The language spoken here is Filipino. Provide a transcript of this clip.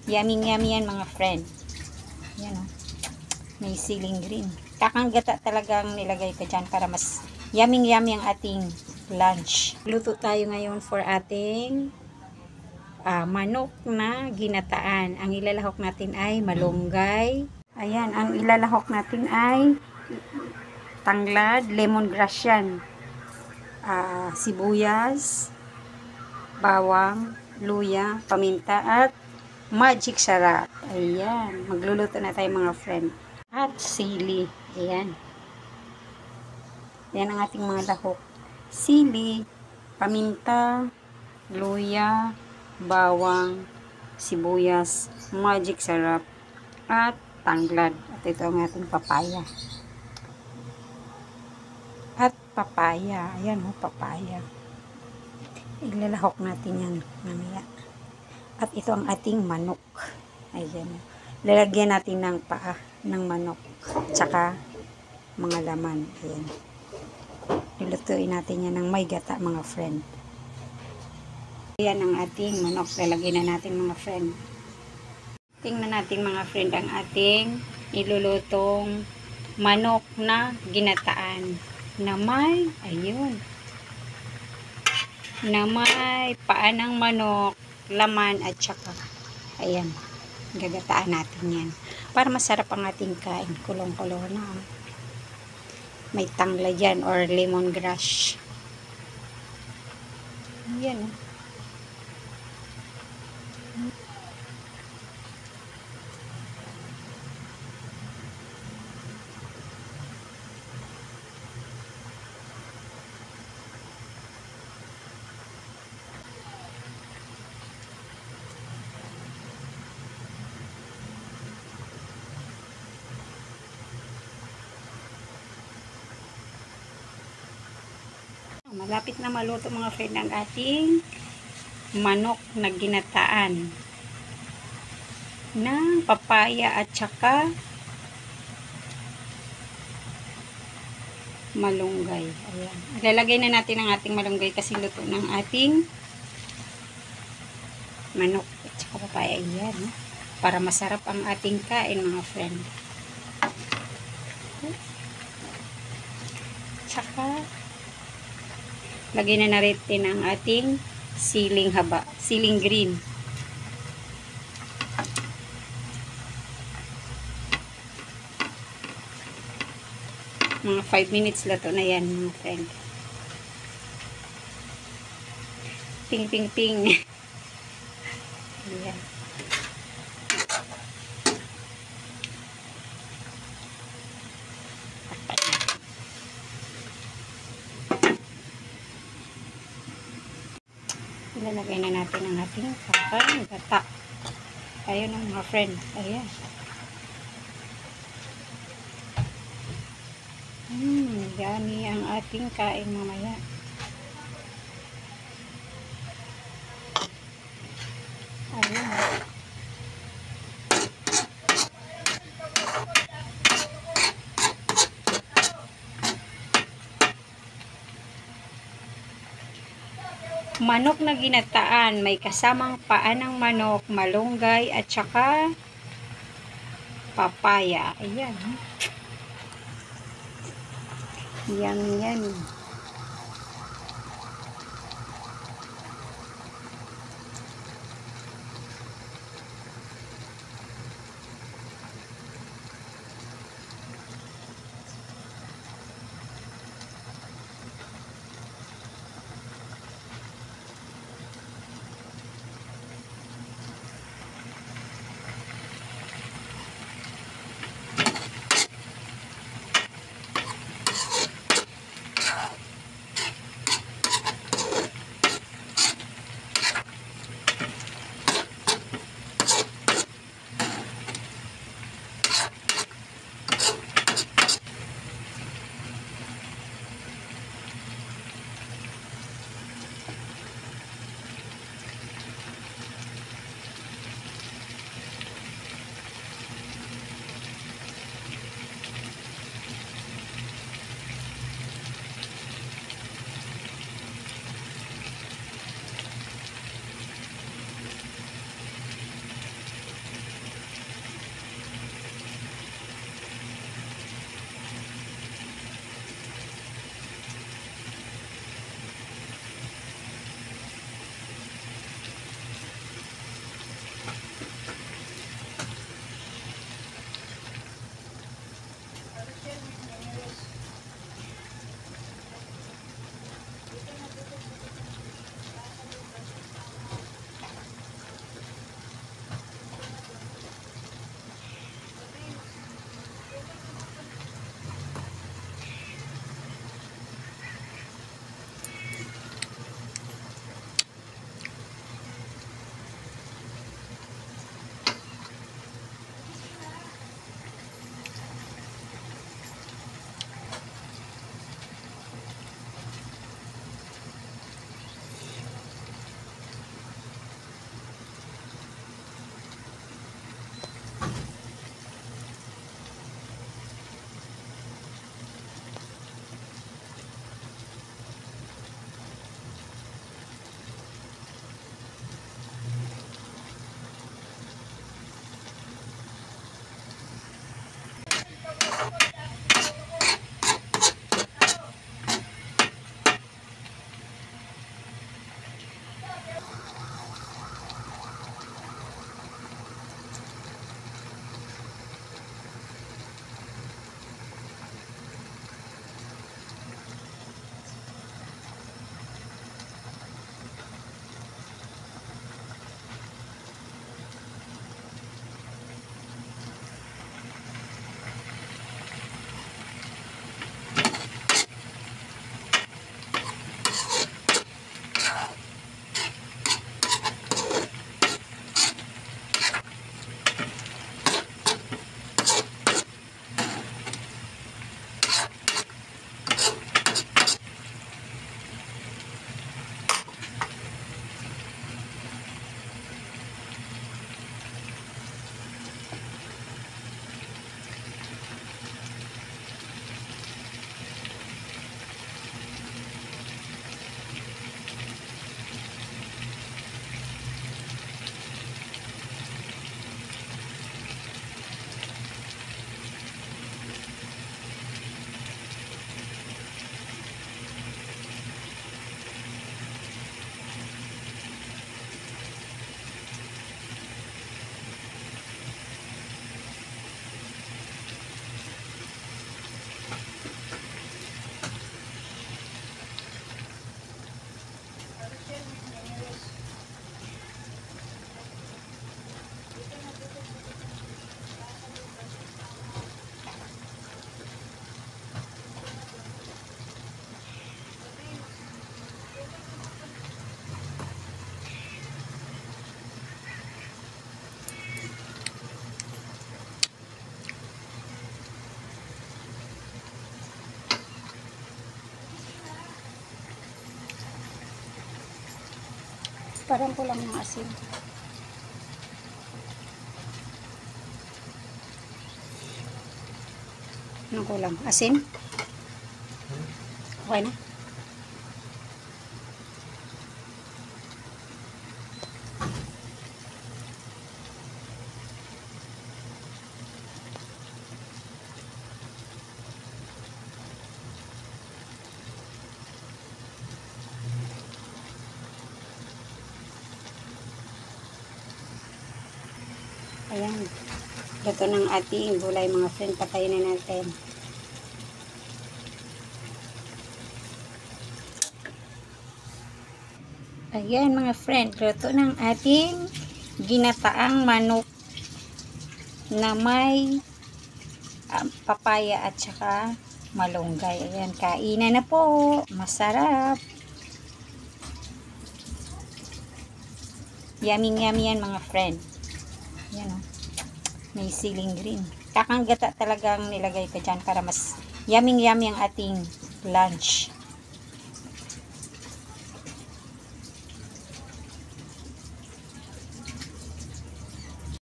Yummy yan mga friend. Yan o. May siling green. Kakanggata talagang nilagay ko dyan para mas yummy ang ating lunch. Luto tayo ngayon for ating manok na ginataan. Ang ilalahok natin ay malunggay. Ayan, ang ilalahok natin ay tanglad, lemongrass yan. Sibuyas, bawang, luya, paminta, at magic sarap. Ayan, magluluto na tayo mga friend. At sili. Ayan. Ayan ang ating mga lahok. Sili, paminta, luya, bawang, sibuyas, magic sarap, at tanglad. At ito ang ating papaya. At papaya. Ayan o, papaya. Ilalahok natin yan mamaya. At ito ang ating manok. Ayan. Lalagyan natin ng paa ng manok. Tsaka mga laman. Ayan. Nilutuin natin yan ng may gata mga friend. Ayan ang ating manok. Lalagyan na natin mga friend. Tingnan natin mga friend ang ating nilulutong manok na ginataan. Na may, ayun. Na may paa ng manok, laman at saka ayan, gagataan natin yan para masarap ang ating kain. Kulong-kulo na may tangla dyan or lemongrass. Yan malapit na maluto mga friend ang ating manok na ginataan ng papaya at saka malunggay. Ayan. Ilalagay na natin ang ating malunggay kasi luto ng ating manok at saka papaya. Ayan. Para masarap ang ating kain mga friend. Tsaka lagyan na natin ang ating siling haba, siling green. Mga 5 minutes lato na yan mga friend. Ping ping ping. Ayan. Ilalagay na natin ang ating kakang gata. Ayun ang mga friend. Ayan. Yummy ang ating kain mamaya. Ayan. Manok na ginataan, may kasamang paa ng manok, malunggay, at saka papaya. Ayan. Yan. Parang kulang ng asin. Anong kulang? Asin? Okay na? Ayan. Luto ng ating gulay mga friend. Patayin na natin. Ayan mga friend. Luto ng ating ginataang manok na may papaya at saka malunggay. Ayan. Kainan na po. Masarap. Yummy yummy yan mga friend. Ayan o. May siling green. Kakanggata talagang nilagay ko dyan para mas yummy yummy ang ating lunch.